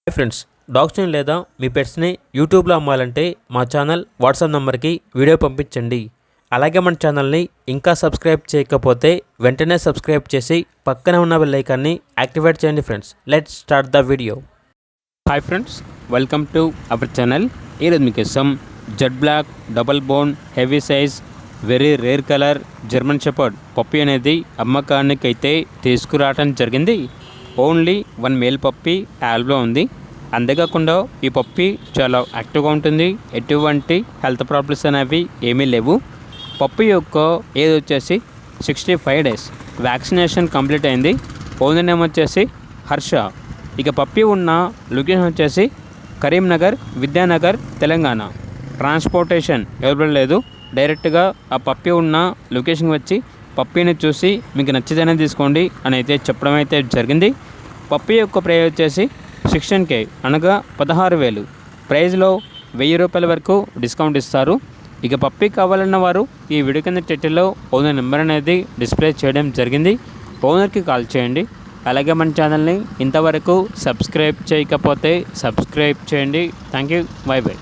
Hi friends, డాగ్స్ని లేదా మీ పెట్స్ని యూట్యూబ్లో అమ్మాలంటే మా ఛానల్ వాట్సాప్ నెంబర్కి వీడియో పంపించండి. అలాగే మన ఛానల్ని ఇంకా సబ్స్క్రైబ్ చేయకపోతే వెంటనే సబ్స్క్రైబ్ చేసి పక్కనే ఉన్న బెల్ ఐకాన్ని యాక్టివేట్ చేయండి. Friends, let's start the video. Hi friends, welcome to our channel. ఈరోజు మీకోసం Z black double bone heavy size very rare colour German shepherd puppy అనేది అమ్మకానికి అయితే తీసుకురావడం జరిగింది. ఓన్లీ 1 మేల్ పప్పీ యాల్బ్లో ఉంది. అంతేకాకుండా ఈ పప్పీ చాలా యాక్టివ్గా ఉంటుంది. ఎటువంటి హెల్త్ ప్రాబ్లమ్స్ అనేవి ఏమీ లేవు. పప్పీ యొక్క ఏజ్ వచ్చేసి 65 డేస్. వ్యాక్సినేషన్ కంప్లీట్ అయింది. ఓనర్ నేమ్ వచ్చేసి హర్ష. ఇక పప్పీ ఉన్న లొకేషన్ వచ్చేసి కరీంనగర్, విద్యానగర్, తెలంగాణ. ట్రాన్స్పోర్టేషన్ అవైలబుల్ లేదు. డైరెక్ట్గా ఆ పప్పీ ఉన్న లొకేషన్కి వచ్చి పప్పీని చూసి మీకు నచ్చితేనే తీసుకోండి అని అయితే చెప్పడం అయితే జరిగింది. పప్పీ యొక్క ప్రైస్ వచ్చేసి 16K, అనగా 16,000. ప్రైస్లో 1000 రూపాయల వరకు డిస్కౌంట్ ఇస్తారు. ఇక పప్పీ కావాలన్న వారు ఈ వీడియో కింద టైటిల్లో ఓనర్ నెంబర్ అనేది డిస్ప్లే చేయడం జరిగింది. ఓనర్కి కాల్ చేయండి. అలాగే మన ఛానల్ని ఇంతవరకు సబ్స్క్రైబ్ చేయకపోతే సబ్స్క్రైబ్ చేయండి. Thank you. By by.